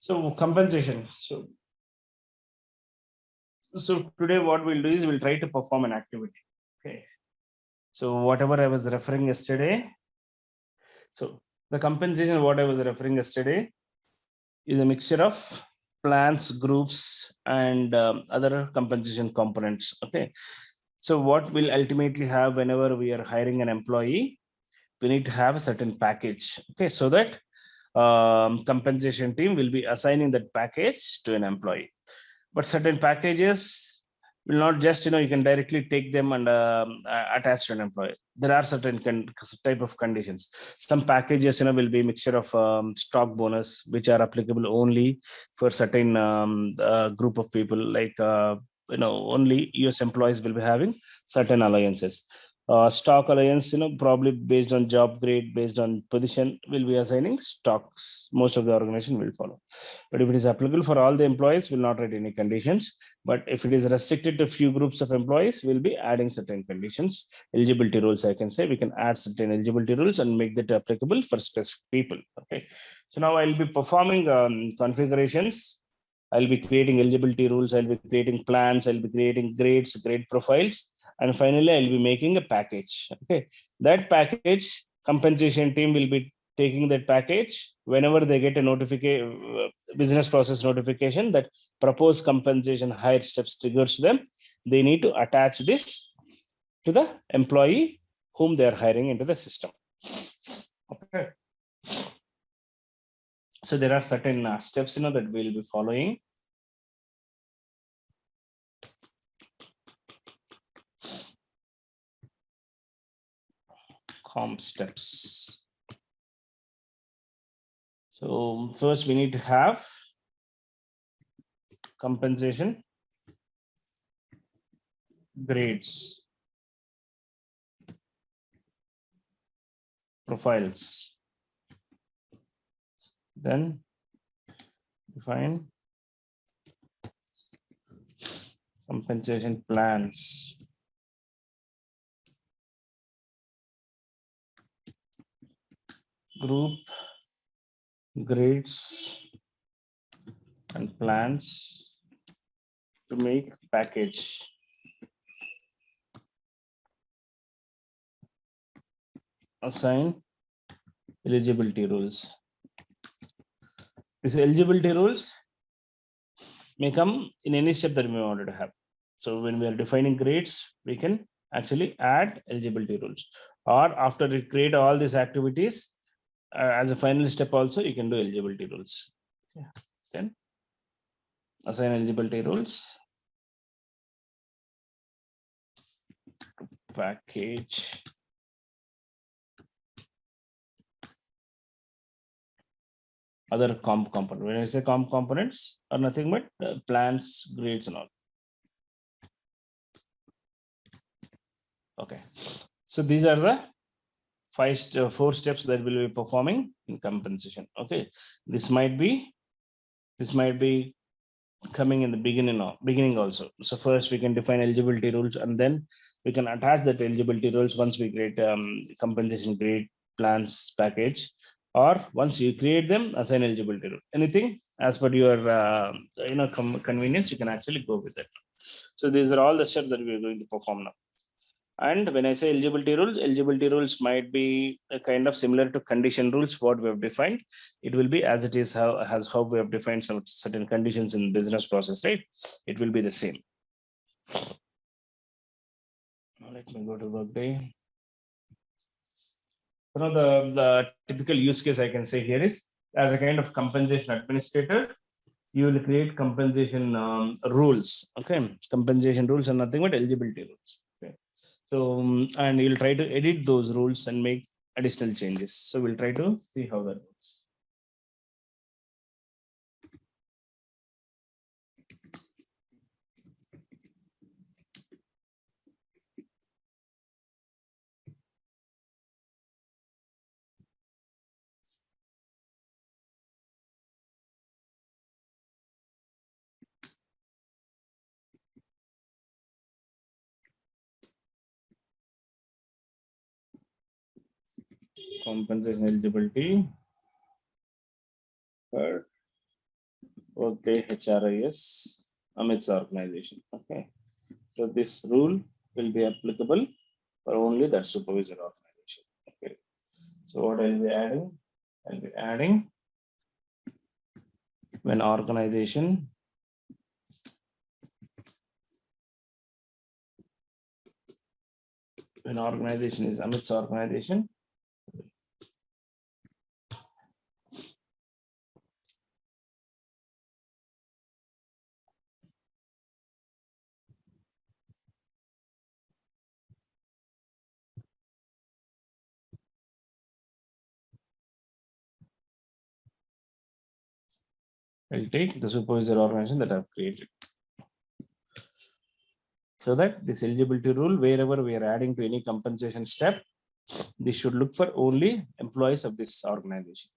So compensation. So today what we'll do is we'll try to perform an activity. Okay. So whatever I was referring yesterday. So the compensation what I was referring yesterday is a mixture of plans, groups, and other compensation components. Okay. So what we'll ultimately have whenever we are hiring an employee, we need to have a certain package. Okay. So that compensation team will be assigning that package to an employee. But certain packages will not just, you can directly take them and attach to an employee. There are certain type of conditions. Some packages, will be a mixture of stock bonus, which are applicable only for certain group of people, like, only US employees will be having certain alliances. Stock alliance, probably based on job grade, based on position, will be assigning stocks. Most of the organization will follow. But if it is applicable for all the employees, will not write any conditions. But if it is restricted to few groups of employees, we'll be adding certain conditions. Eligibility rules, I can say we can add certain eligibility rules and make that applicable for specific people. Okay. So now I'll be performing configurations. I'll be creating eligibility rules. I'll be creating plans. I'll be creating grades, grade profiles. And finally, I'll be making a package. Okay. That package, compensation team will be taking that package whenever they get a notification, business process notification that proposed compensation higher steps triggers them. They need to attach this to the employee whom they are hiring into the system. Okay. So there are certain steps, that we'll be following. Comp steps. So first we need to have compensation grades, profiles. Then define compensation plans. Group, grades, and plans to make package. Assign eligibility rules. These eligibility rules may come in any step that we wanted to have. So when we are defining grades, we can actually add eligibility rules, or after we create all these activities, as a final step also you can do eligibility rules. Yeah. Then assign eligibility rules to package. Other comp component. When I say comp components are nothing but plans, grades, and all. Okay. So these are the four steps that we'll be performing in compensation. Okay. This might be coming in the beginning also. So first we can define eligibility rules, and then we can attach that eligibility rules once we create compensation grade plans package, or once you create them, assign eligibility rule. Anything as per your convenience, you can actually go with it. So these are all the steps that we are going to perform now. And when I say eligibility rules might be a kind of similar to condition rules, what we have defined. It will be as it is how we have defined some certain conditions in business process, right? It will be the same. Let me go to Workday. The typical use case I can say here is, as a kind of compensation administrator, you will create compensation rules. Okay, compensation rules are nothing but eligibility rules. Okay, so and you'll try to edit those rules and make additional changes. So we'll try to see how that works. Compensation eligibility for Workday HRIS Amit's organization. Okay. So this rule will be applicable for only that supervisor organization. Okay. So what I'll be adding? I'll be adding when organization is Amit's organization. I'll take the supervisor organization that I've created. So that this eligibility rule, wherever we are adding to any compensation step, this should look for only employees of this organization.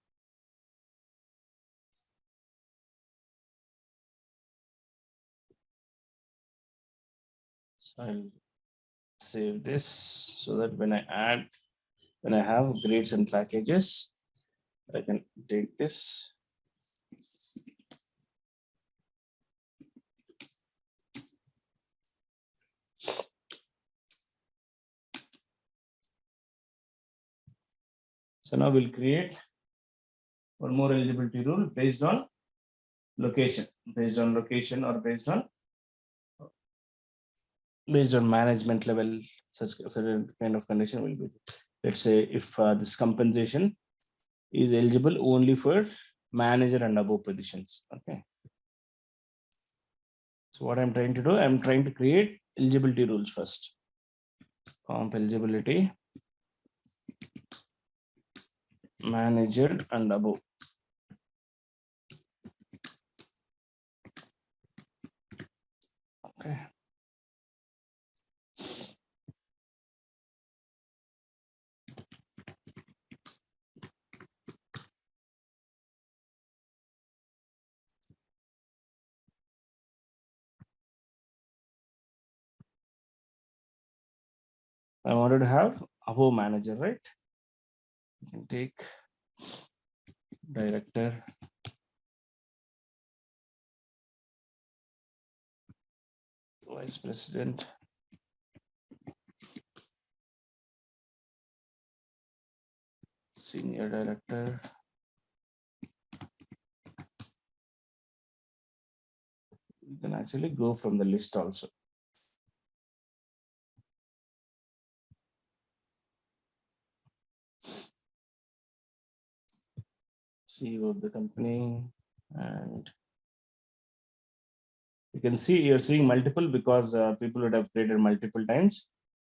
So I'll save this so that when I have grades and packages, I can take this. So now we'll create one more eligibility rule based on location, or based on management level. Such certain kind of condition will be. Let's say if this compensation is eligible only for manager and above positions. Okay. So what I'm trying to do, I'm trying to create eligibility rules first. Comp eligibility, manager and above. Okay. I wanted to have above manager, right? You can take director, vice president, senior director, you can actually go from the list also. CEO of the company, and you can see you're seeing multiple because people would have created multiple times,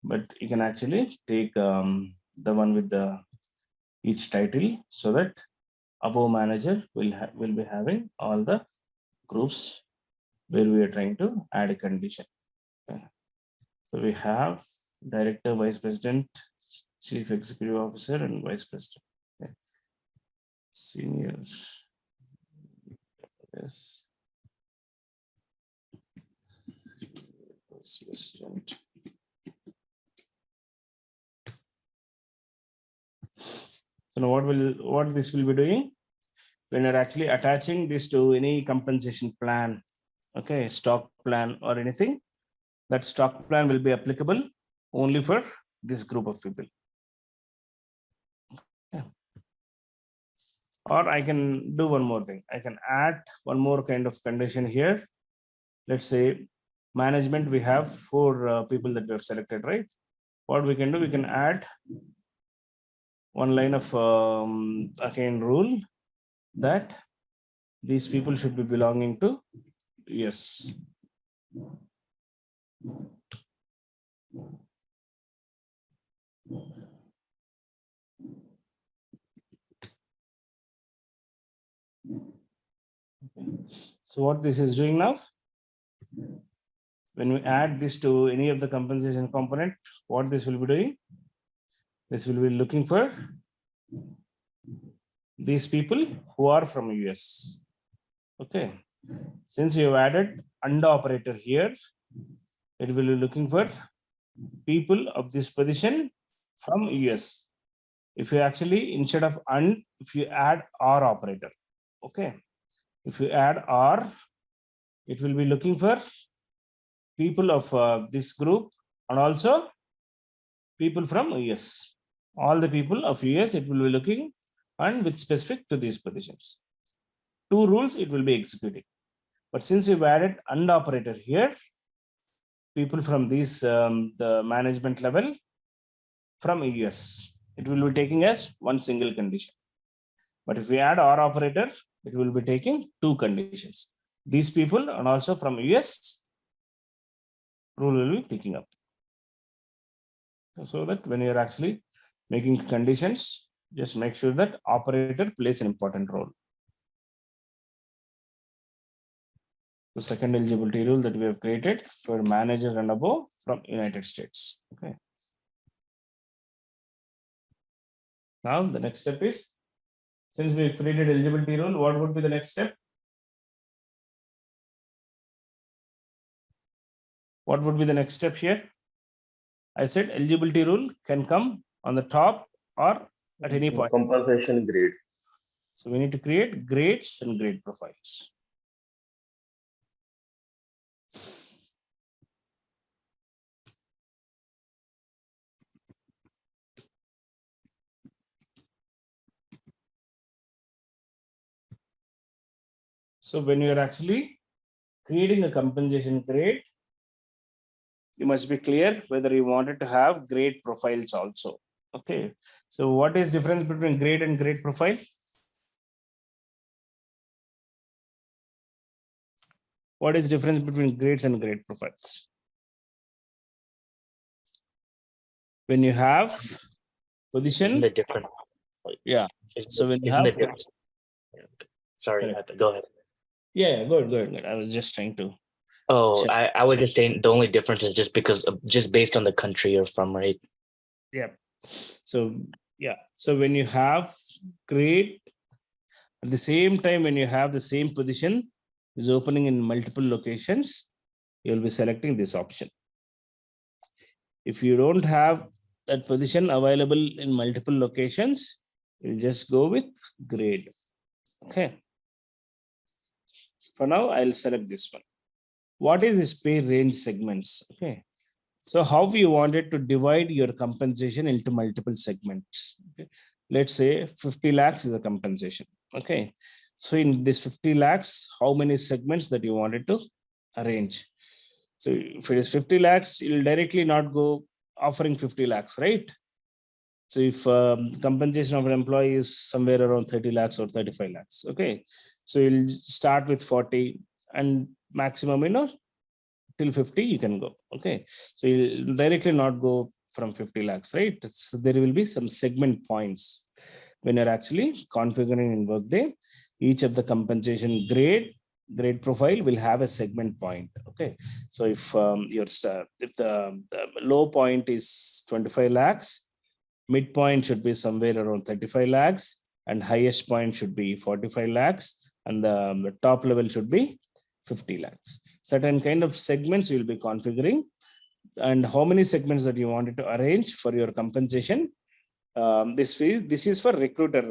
but you can actually take the one with the each title so that above manager will be having all the groups where we are trying to add a condition. Okay. So we have director, vice president, chief executive officer, and vice president. Okay. Senior. Yes. Vice president. So now what this will be doing when you're actually attaching this to any compensation plan, okay, stock plan or anything, that stock plan will be applicable only for this group of people. Yeah. Or I can do one more thing. I can add one more kind of condition here. Let's say management, we have 4 people that we have selected, right? What we can do, we can add one line of again rule that these people should be belonging to yes. So what this is doing now, when we add this to any of the compensation component, what this will be doing, this will be looking for these people who are from US. Okay. Since you have added under operator here, it will be looking for people of this position from US. If you actually, instead of if you add or operator, okay. If you add R, it will be looking for people of this group and also people from US. All the people of US, it will be looking and with specific to these positions. Two rules it will be executing. But since you've added AND operator here, people from these the management level from US, it will be taking as one single condition. But if we add OR operator, it will be taking two conditions. These people and also from US rule will be picking up. So that when you're actually making conditions, just make sure that operator plays an important role. The second eligibility rule that we have created for manager and above from United States. Okay. Now the next step is, since we created eligibility rule, what would be the next step? What would be the next step here? I said eligibility rule can come on the top or at any point. Compensation grade. So we need to create grades and grade profiles. So when you're actually creating a compensation grade, you must be clear whether you wanted to have grade profiles also. Okay. So what is difference between grade and grade profile? What is difference between grades and grade profiles? When you have position, Isn't it different? yeah. So when you have, sorry, go ahead. Yeah, good. I was just trying to. Oh, I was just saying the only difference is just because of, just based on the country you're from, right? Yeah. So yeah. So when you have grade, at the same time, when you have the same position is opening in multiple locations, you'll be selecting this option. If you don't have that position available in multiple locations, you'll just go with grade. Okay. So for now, I'll select this one. What is this pay range segments? Okay. So how we wanted to divide your compensation into multiple segments. Okay. Let's say 50 lakhs is a compensation. Okay. So in this 50 lakhs, how many segments that you wanted to arrange? So if it is 50 lakhs, you'll directly not go offering 50 lakhs, right? So if compensation of an employee is somewhere around 30 lakhs or 35 lakhs, okay. So you'll start with 40 and maximum, till 50 you can go. Okay. So you'll directly not go from 50 lakhs, right? So there will be some segment points when you're actually configuring in Workday. Each of the compensation grade profile will have a segment point. Okay. So if if the low point is 25 lakhs, midpoint should be somewhere around 35 lakhs and highest point should be 45 lakhs and the top level should be 50 lakhs. Certain kind of segments you'll be configuring, and how many segments that you wanted to arrange for your compensation. This is for recruiter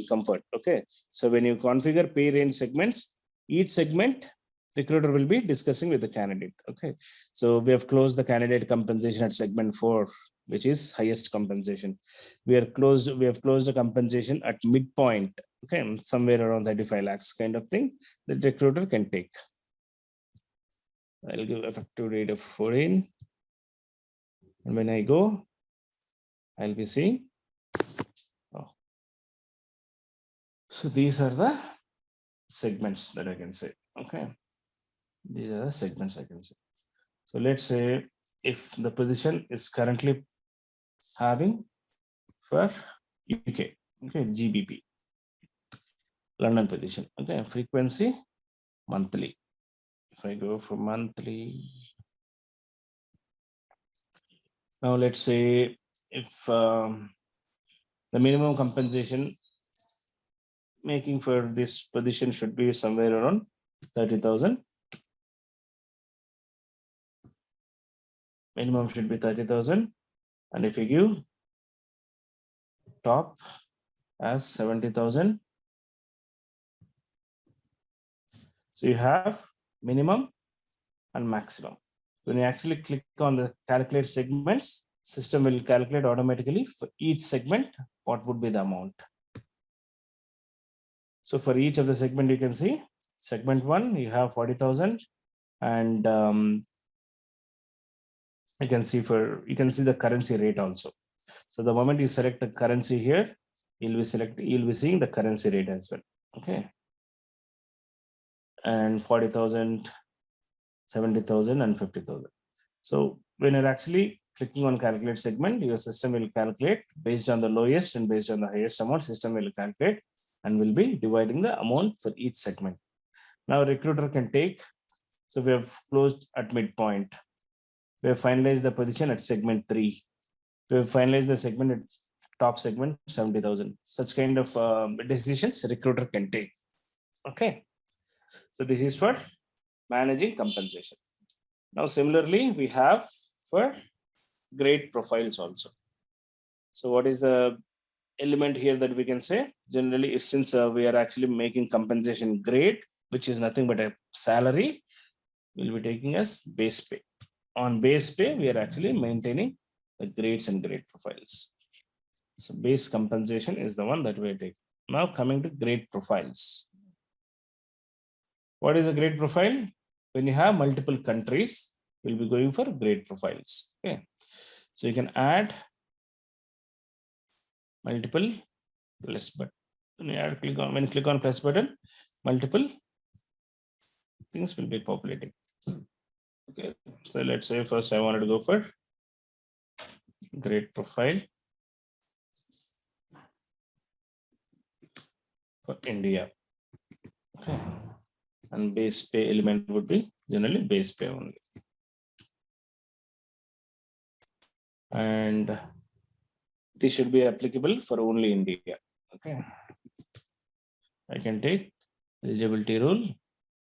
comfort. Okay. So when you configure pay range segments, each segment recruiter will be discussing with the candidate. Okay. So we have closed the candidate compensation at segment 4, which is highest compensation. We have closed the compensation at midpoint. Okay. Somewhere around 35 lakhs kind of thing that recruiter can take. I'll give effective date of 14. And when I go, I'll be seeing. Oh. So these are the segments that I can say. Okay. These are the segments I can say. So let's say if the position is currently having for UK, okay, GBP, London position, okay, frequency monthly. If I go for monthly, now let's say if the minimum compensation making for this position should be somewhere around 30,000. Minimum should be 30,000. And if you give top as 70,000, So you have minimum and maximum. When you actually click on the calculate segments, system will calculate automatically for each segment what would be the amount. So for each of the segment, you can see segment 1, you have 40,000, and you can see the currency rate also. So the moment you select the currency here, you'll be seeing the currency rate as well. Okay. And 40,000, 70,000, and 50,000. So when you're actually clicking on calculate segment, your system will calculate based on the lowest and based on the highest amount. System will calculate and will be dividing the amount for each segment. Now recruiter can take. So we have closed at midpoint. We have finalized the position at segment 3. We have finalized the segment at top segment 70,000. Such kind of decisions recruiter can take. Okay. So this is for managing compensation. Now similarly, we have for grade profiles also. So what is the element here that we can say? Generally, if since we are actually making compensation grade, which is nothing but a salary, we'll be taking as base pay. On base pay, we are actually maintaining the grades and grade profiles. So base compensation is the one that we take. Now coming to grade profiles. What is a grade profile? When you have multiple countries, we'll be going for grade profiles. Okay. So you can add multiple plus button. When you click on plus button, multiple things will be populating. Okay. So let's say first I wanted to go for grade profile for India. Okay. And base pay element would be generally base pay only. And this should be applicable for only India. Okay. I can take eligibility rule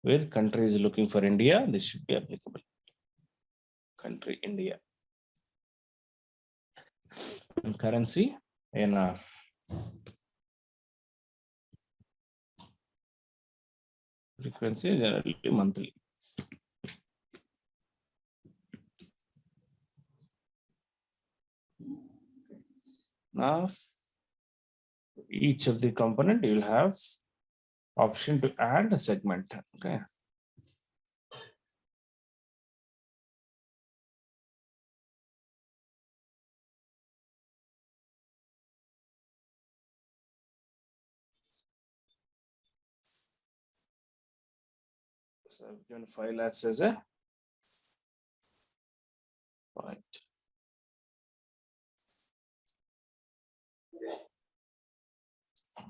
where country is looking for India. This should be applicable. Country India. And currency NR. Frequency generally monthly. Now, each of the component you will have option to add a segment. Okay. So I've given 5 lakhs as a point.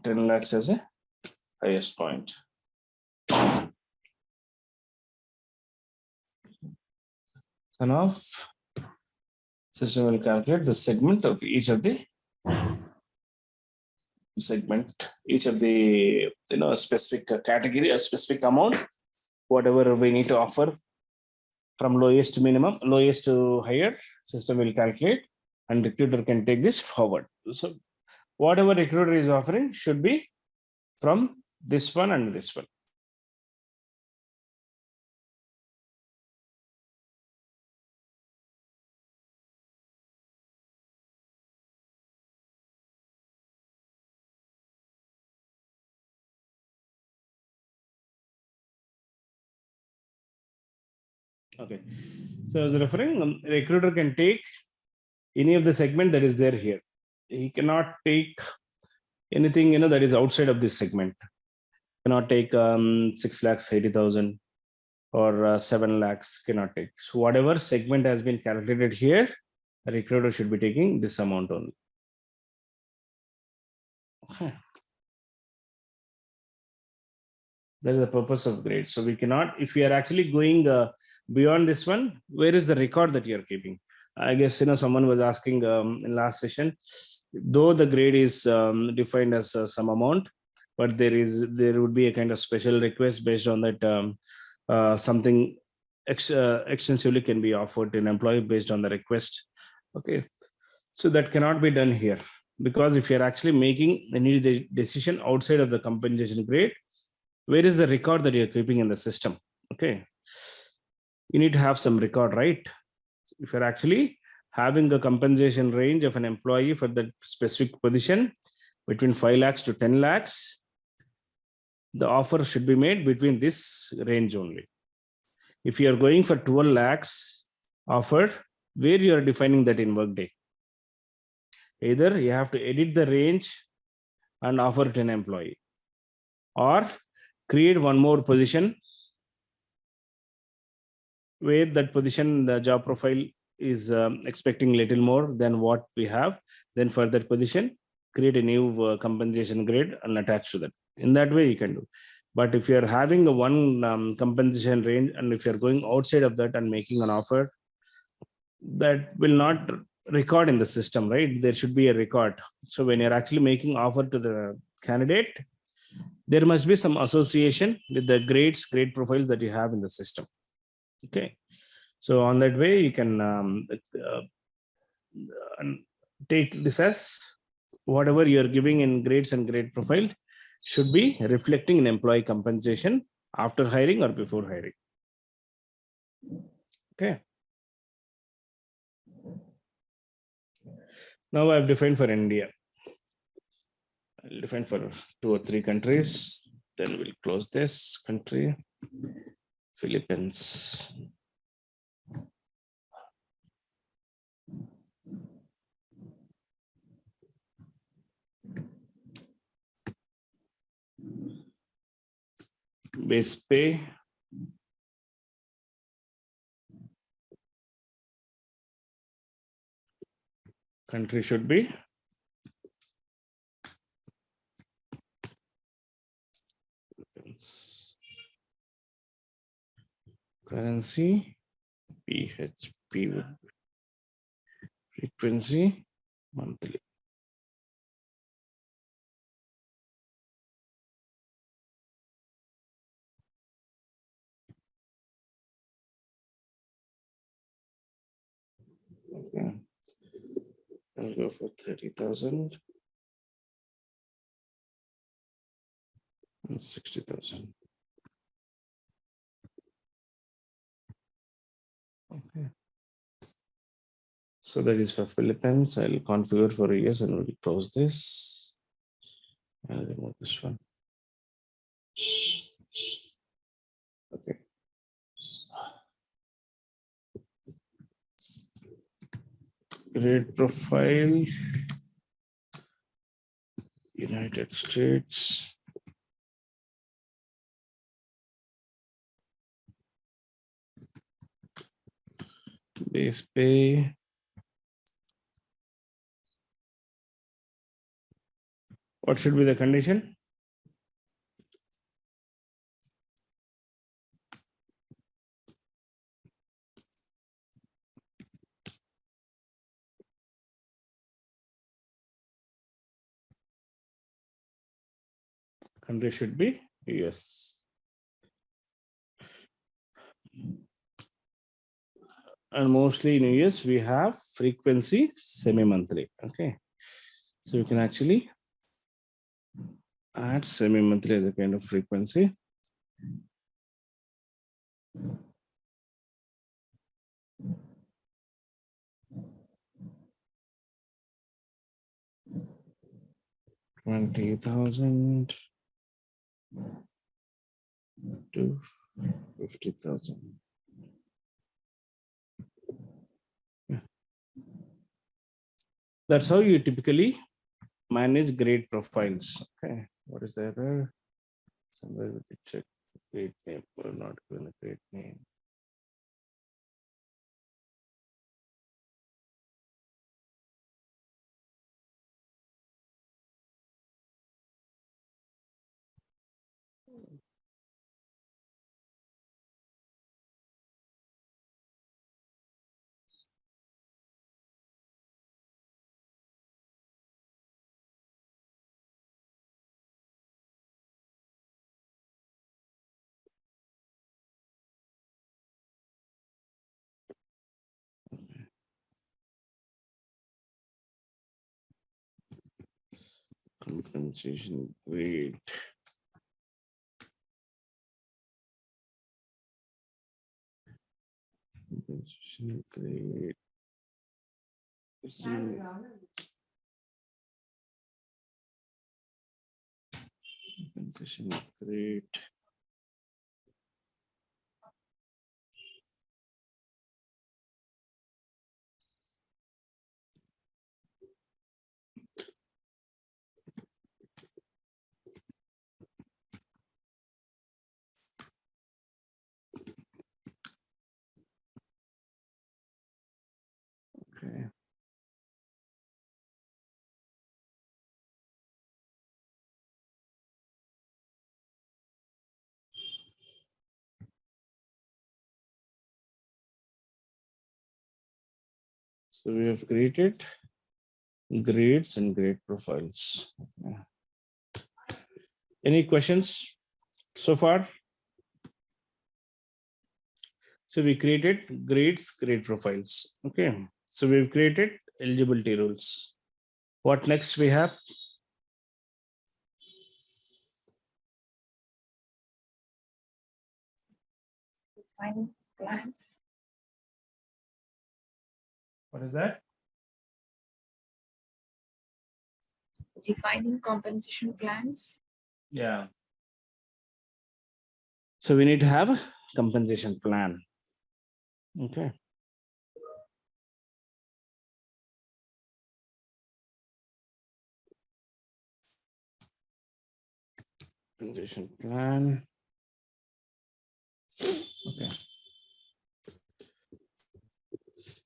10 lakhs as a highest point. So now system will calculate the segment of each of the specific category, a specific amount, whatever we need to offer from lowest to minimum, lowest to higher, system will calculate and recruiter can take this forward. So whatever recruiter is offering should be from this one and this one. Okay, so I was referring, recruiter can take any of the segment that is there here. He cannot take anything that is outside of this segment. Cannot take 6 lakhs 80,000 or 7 lakhs. Cannot take. So whatever segment has been calculated here, a recruiter should be taking this amount only. Okay. That is the purpose of grade. So we cannot, if we are actually going beyond this one, where is the record that you're keeping? I guess someone was asking in last session, though the grade is defined as some amount, but there would be a kind of special request based on that something extensively can be offered to an employee based on the request. Okay, so that cannot be done here, because if you're actually making any decision outside of the compensation grade, where is the record that you're keeping in the system? Okay. You need to have some record, right? If you're actually having a compensation range of an employee for that specific position between 5 lakhs to 10 lakhs, the offer should be made between this range only. If you are going for 12 lakhs offer, where you are defining that in Workday? Either you have to edit the range and offer it to an employee, or create one more position where that position, the job profile is expecting little more than what we have. Then for that position, create a new compensation grade and attach to that. In that way, you can do. But if you're having a one compensation range, and if you're going outside of that and making an offer, that will not record in the system, right? There should be a record. So when you're actually making offer to the candidate, there must be some association with the grade profiles that you have in the system. Okay. So on that way, you can take this as whatever you're giving in grades and grade profile should be reflecting in employee compensation after hiring or before hiring. Okay. Now I've defined for India. I'll define for 2 or 3 countries. Then we'll close this country. Philippines. Base pay. Country should be currency, PHP, frequency, monthly. Okay. I'll go for 30,000 and 60,000. Okay. So that is for Philippines. I'll configure for US and we'll close this. I'll remove this one. Okay. Grade profile, United States. Base pay. What should be the condition? Country should be US. And mostly in US, we have frequency semi-monthly. Okay. So you can actually add semi-monthly as a kind of frequency. $20,000 to 50,000. Yeah. That's how you typically manage grade profiles. Okay. What is the error? Somewhere we could check grade name or not given a grade name. Compensation grade. Great. Compensation great. Okay. So we have created grades and grade profiles. Okay. Any questions so far? So we created grades, grade profiles. Okay. So we've created eligibility rules. What next we have? Defining plans. What is that? Defining compensation plans. Yeah. So we need to have a compensation plan. Okay. Compensation plan. Okay.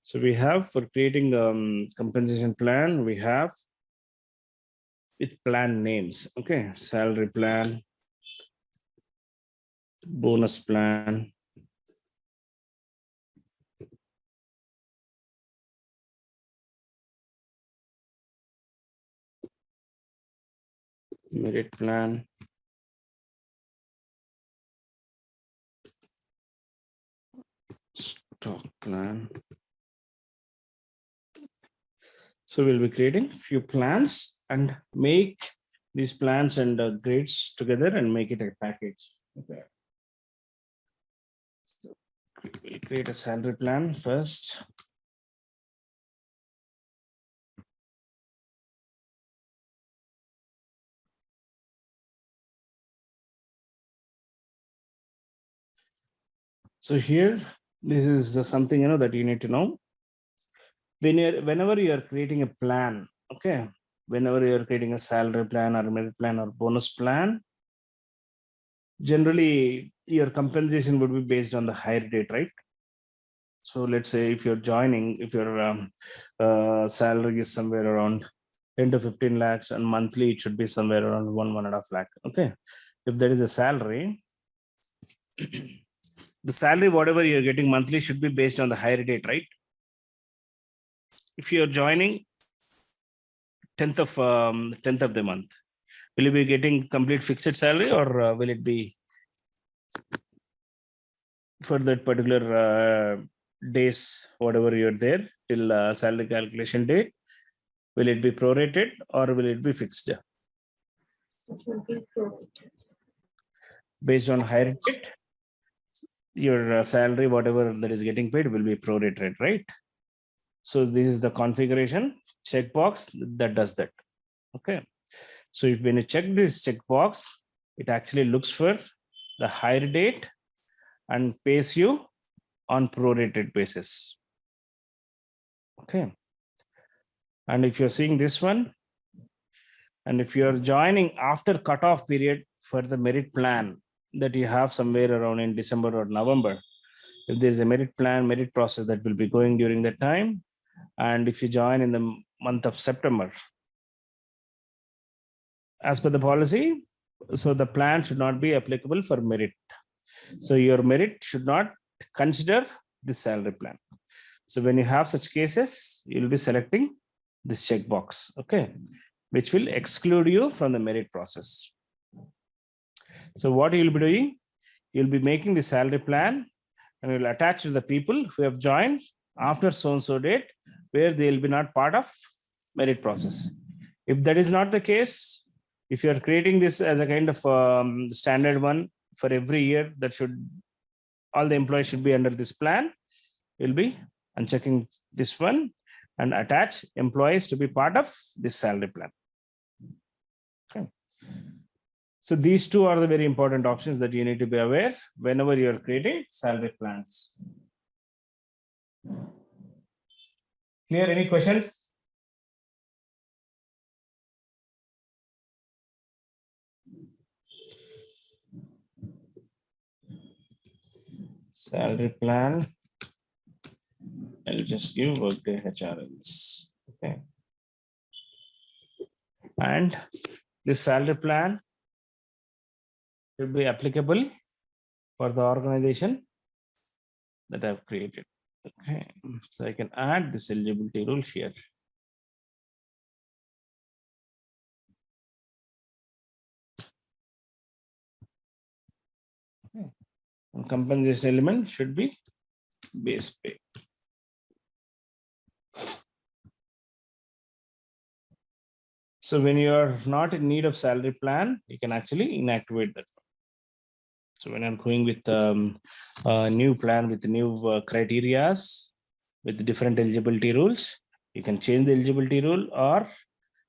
So we have for creating compensation plan, we have with plan names. Okay. Salary plan, bonus plan, merit plan, stock plan. So we'll be creating few plans and make these plans and grades together and make it a package. Okay. So we'll create a salary plan first. So here, this is something that you need to know. Whenever you are creating a plan, okay, whenever you are creating a salary plan or merit plan or bonus plan, generally your compensation would be based on the hire date, right? So let's say if you're joining, if your salary is somewhere around 10 to 15 lakhs and monthly it should be somewhere around 1.5 lakh. Okay, if there is a salary, the salary whatever you're getting monthly should be based on the hire date, right? If you're joining 10th of the month, will you be getting complete fixed salary or will it be for that particular days, whatever you're there till salary calculation date? Will it be prorated or will it be fixed? It will be prorated. Based on higher rate, your salary, whatever that is getting paid, will be prorated, right? So this is the configuration checkbox that does that. Okay. So if when you check this checkbox, it actually looks for the hire date and pays you on prorated basis. Okay. And if you're seeing this one, and if you're joining after cutoff period for the merit plan that you have somewhere around in December or November, if there's a merit plan, merit process that will be going during that time, and if you join in the month of September, as per the policy, so the plan should not be applicable for merit. So your merit should not consider the salary plan. So when you have such cases, you'll be selecting this checkbox, okay, which will exclude you from the merit process. So what you'll be doing, you'll be making the salary plan and you'll attach to the people who have joined after so-and-so date, where they'll be not part of merit process. If that is not the case, if you're creating this as a kind of standard one for every year, that should all the employees should be under this plan, You'll be unchecking this one and attach employees to be part of this salary plan. Okay. So these two are the very important options that you need to be aware whenever you are creating salary plans. Clear? Any questions? Salary plan. I'll just give Workday HRMs. Okay. And this salary plan will be applicable for the organization that I've created. Okay. So I can add this eligibility rule here. Okay. And compensation element should be base pay. So when you are not in need of salary plan, you can actually inactivate that. So when I'm going with a new plan with new criterias with different eligibility rules, you can change the eligibility rule, or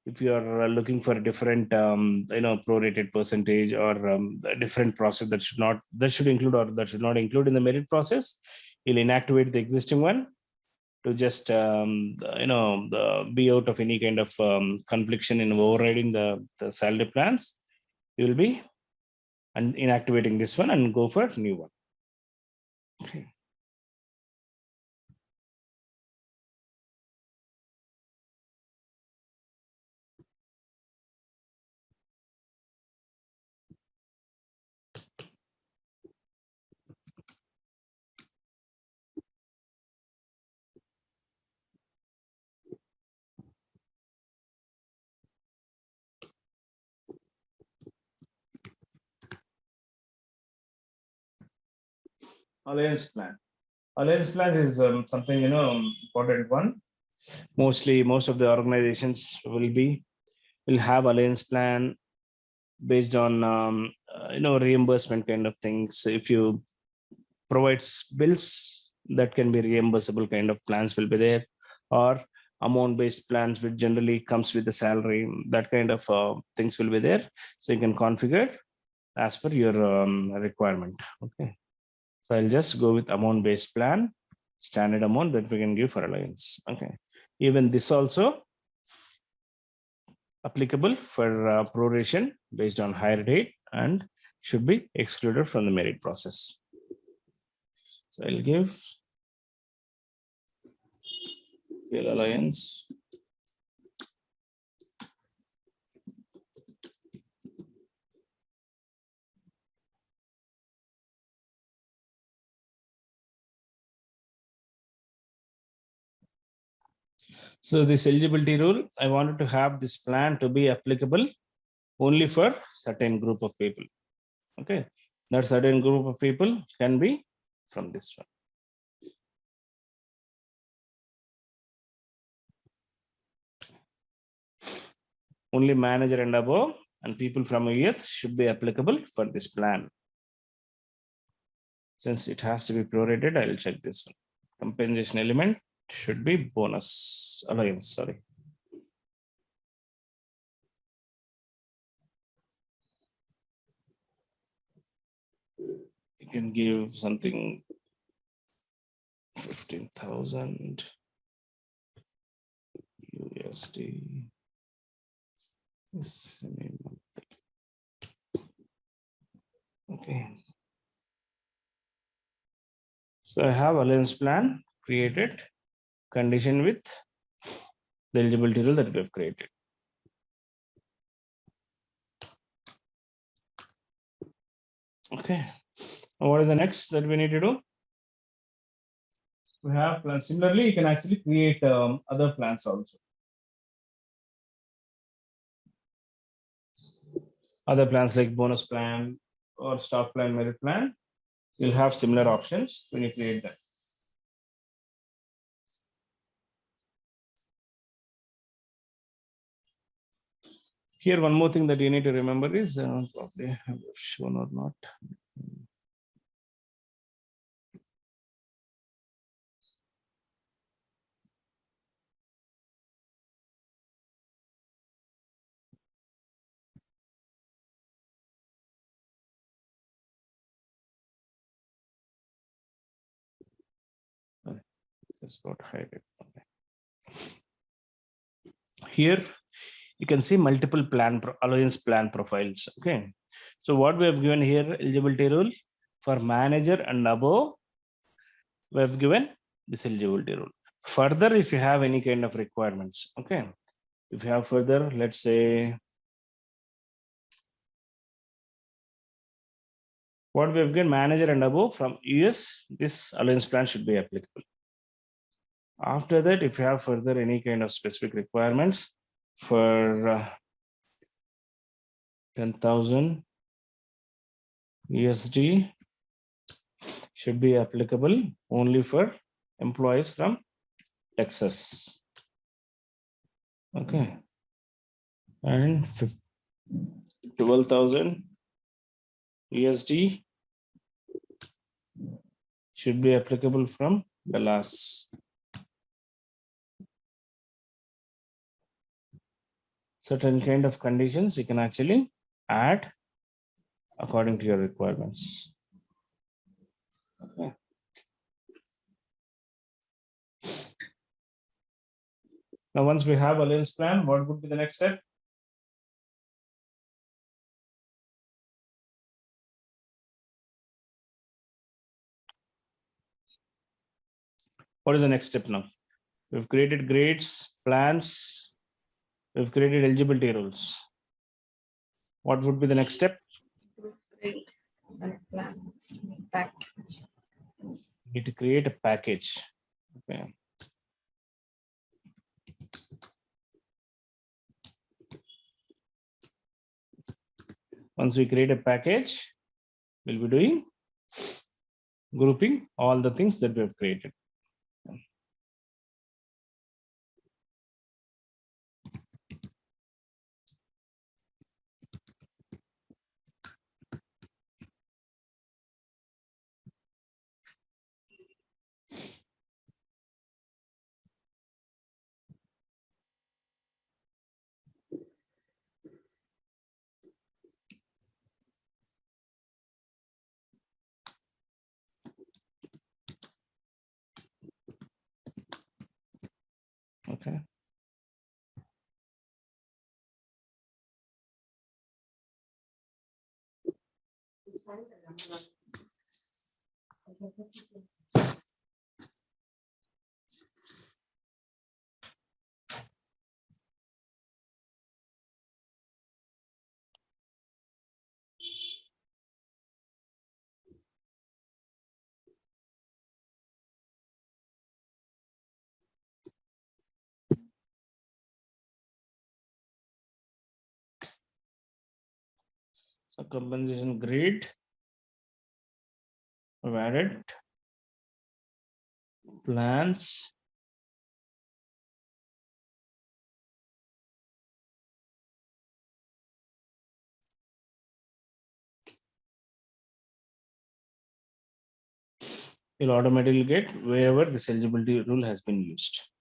if you are looking for a different prorated percentage or a different process that should include or that should not include in the merit process, you'll inactivate the existing one to just be out of any kind of confliction in overriding the salary plans. You will be inactivating this one and go for new one. Okay. Alliance plan. Alliance plans is something important one. Most of the organizations will have alliance plan based on reimbursement kind of things. If you provide bills that can be reimbursable kind of plans will be there, or amount based plans which generally comes with the salary, that kind of things will be there. So you can configure as per your requirement. Okay. So I'll just go with amount based plan, standard amount that we can give for alliance. Okay. Even this also applicable for proration based on hire date and should be excluded from the merit process. So I'll give fuel alliance. So this eligibility rule, I wanted to have this plan to be applicable only for certain group of people. Okay, that certain group of people can be from this one. Only manager and above and people from US should be applicable for this plan. Since it has to be prorated, I will check this one. Compensation element should be bonus alliance, sorry. You can give something 15,000 USD. Okay. So I have alliance plan created, condition with the eligibility rule that we have created. Okay. What is the next that we need to do? We have plans. Similarly, you can actually create other plans also. Other plans like bonus plan or stock plan, merit plan, you'll have similar options when you create them. Here, one more thing that you need to remember is probably have shown or not. Just got highlighted. Okay. Here you can see multiple allowance plan profiles. Okay. So what we have given here, eligibility rule for manager and above, we have given this eligibility rule. Further, if you have any kind of requirements, okay. If you have further, let's say what we have given manager and above from US, this allowance plan should be applicable. After that, if you have further any kind of specific requirements for 10,000 USD should be applicable only for employees from Texas. Okay. And 12,000 USD should be applicable from Dallas. Certain kind of conditions you can actually add according to your requirements. Okay. Now, once we have allowance plan, what would be the next step? What is the next step now? We've created grades, plans, we've created eligibility rules. What would be the next step? Group grade and plan package. We need to create a package. Okay. Once we create a package, we'll be doing grouping all the things that we have created. Okay. So compensation grade, we've added plans, you'll automatically get wherever this eligibility rule has been used.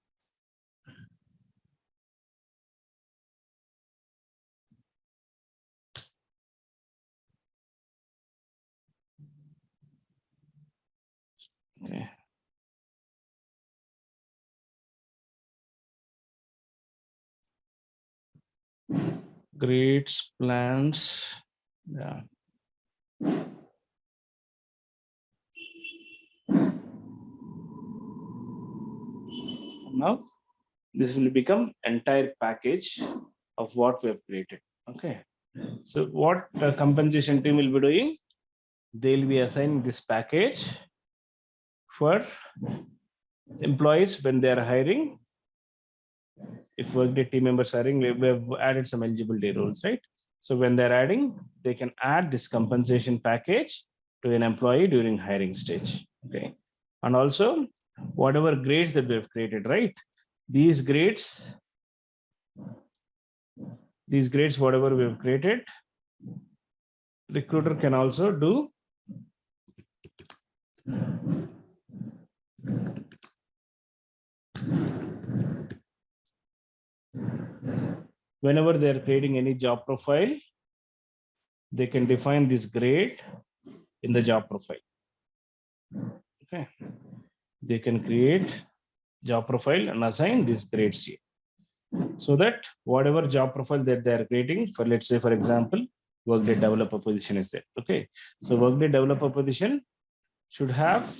Okay. Grades, plans, yeah. Now, this will become entire package of what we have created. Okay. So what the compensation team will be doing? They'll be assigning this package for employees when they are hiring. If Workday team members are hiring, we have added some eligibility rules, right? So when they're adding, they can add this compensation package to an employee during hiring stage. Okay. And also, whatever grades that we have created, right? These grades, whatever we have created, recruiter can also do whenever they are creating any job profile, they can define this grade in the job profile. Okay. They can create job profile and assign these grades here. So that whatever job profile that they are creating for, let's say, for example, Workday developer position is there. Okay. So Workday developer position should have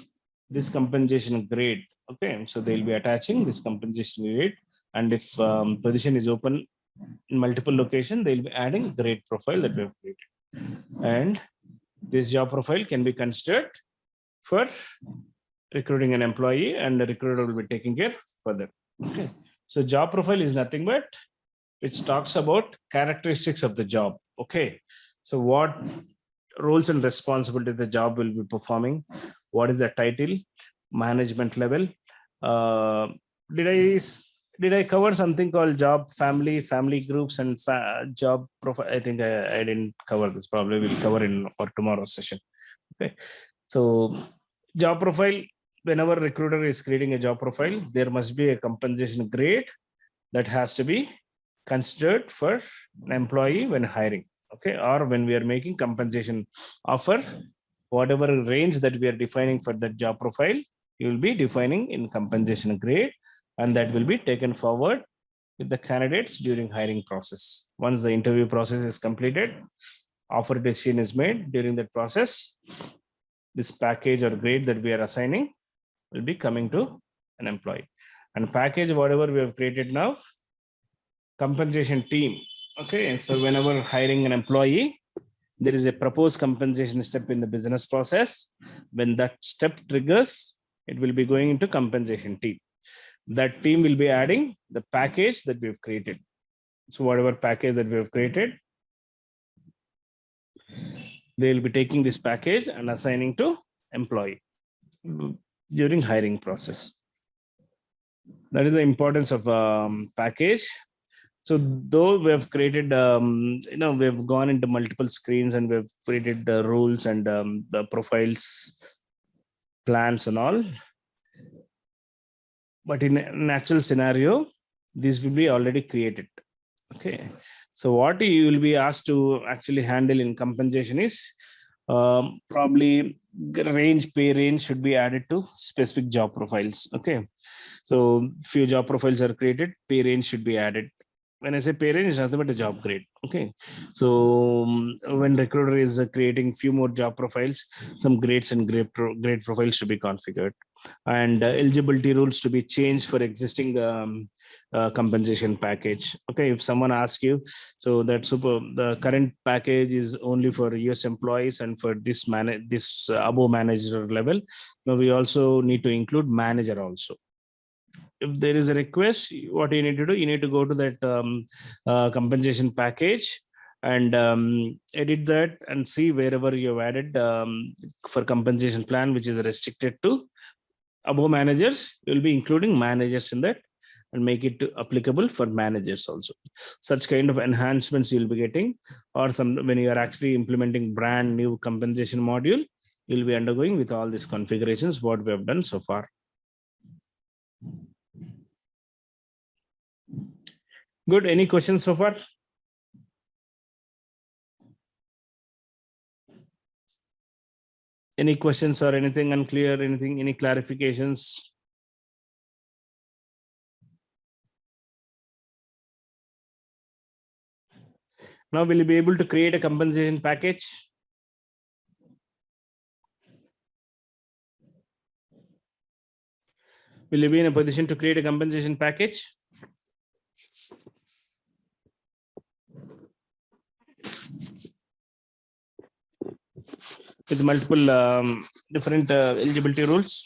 this compensation grade. Okay. So they'll be attaching this compensation grade. And if position is open in multiple location, they'll be adding grade profile that we have created. And this job profile can be considered for recruiting an employee, and the recruiter will be taking care further. Okay. So job profile is nothing but which talks about characteristics of the job. Okay. So what roles and responsibility the job will be performing, what is the title, management level. Did I cover something called job family groups, and job profile? I think I didn't cover this. Probably we'll cover in or tomorrow's session. Okay. So job profile, whenever recruiter is creating a job profile, there must be a compensation grade that has to be considered for an employee when hiring. Okay. Or when we are making compensation offer, whatever range that we are defining for that job profile, you will be defining in compensation grade, and that will be taken forward with the candidates during hiring process. Once the interview process is completed, offer decision is made. During that process, this package or grade that we are assigning will be coming to an employee. And package, whatever we have created now, compensation team. Okay. And so whenever hiring an employee, there is a proposed compensation step in the business process. When that step triggers, it will be going into compensation team. That team will be adding the package that we've created. So whatever package that we have created, they will be taking this package and assigning to employee during hiring process. That is the importance of package. So though we have created, we have gone into multiple screens and we have created the rules and the profiles, plans and all. But in a natural scenario, this will be already created. Okay. So what you will be asked to actually handle in compensation is probably pay range should be added to specific job profiles. Okay. So few job profiles are created, pay range should be added. When I say pay range, it's nothing but a job grade. Okay. So when recruiter is creating few more job profiles, some grades and grade profiles should be configured, and eligibility rules to be changed for existing compensation package. Okay. If someone asks you, so that the current package is only for US employees and for this above manager level. Now we also need to include manager also. If there is a request, what you need to do, you need to go to that compensation package and edit that and see wherever you've added for compensation plan, which is restricted to above managers, you'll be including managers in that and make it applicable for managers also. Such kind of enhancements you'll be getting, or when you are actually implementing brand new compensation module, you'll be undergoing with all these configurations, what we have done so far. Good. Any questions so far? Any questions or anything unclear? Anything? Any clarifications? Now, will you be able to create a compensation package? Will you be in a position to create a compensation package? With multiple different eligibility rules.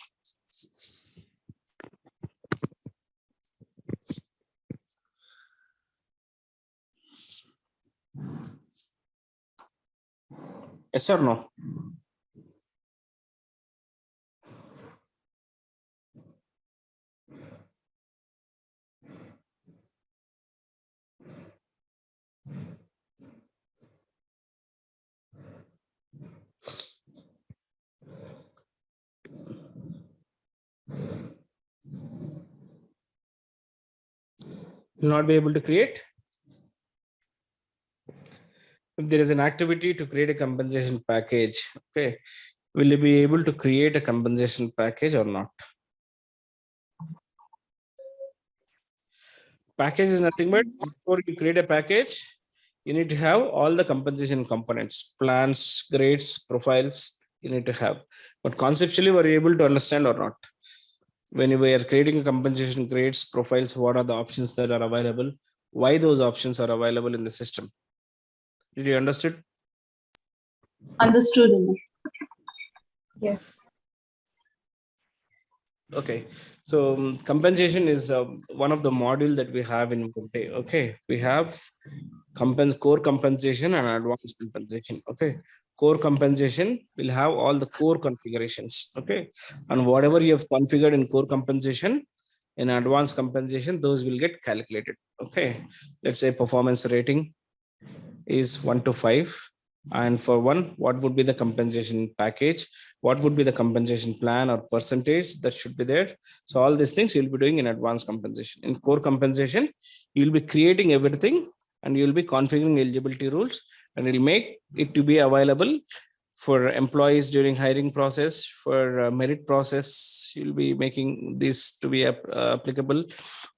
Yes or no? Will not be able to create. If there is an activity to create a compensation package, okay, will you be able to create a compensation package or not? Package is nothing but before you create a package, you need to have all the compensation components, plans, grades, profiles, you need to have. But conceptually, were you able to understand or not? When we are creating a compensation grades, profiles, what are the options that are available? Why those options are available in the system? Did you understood? Understood. Umesh. Yes. Okay, so compensation is one of the module that we have in Workday. Okay, we have core compensation and advanced compensation. Okay, core compensation will have all the core configurations. Okay, and whatever you have configured in core compensation, in advanced compensation, those will get calculated. Okay, let's say performance rating is 1 to 5, and for 1, what would be the compensation package, what would be the compensation plan or percentage that should be there. So all these things you'll be doing in advanced compensation. In core compensation, you'll be creating everything and you'll be configuring eligibility rules, and it'll make it to be available for employees during hiring process, for merit process. You'll be making this to be applicable.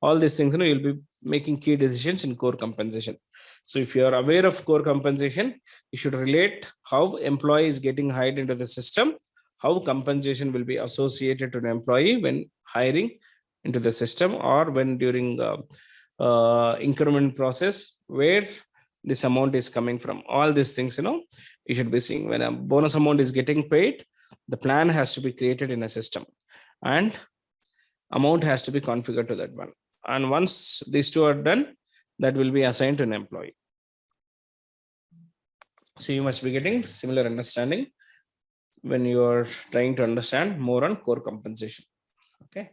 All these things, you'll be making key decisions in core compensation. So if you are aware of core compensation, you should relate how employee is getting hired into the system, how compensation will be associated to an employee when hiring into the system, or when during increment process, where this amount is coming from. All these things, you should be seeing. When a bonus amount is getting paid, the plan has to be created in a system and amount has to be configured to that one. And once these two are done, that will be assigned to an employee. So you must be getting similar understanding when you are trying to understand more on core compensation. Okay.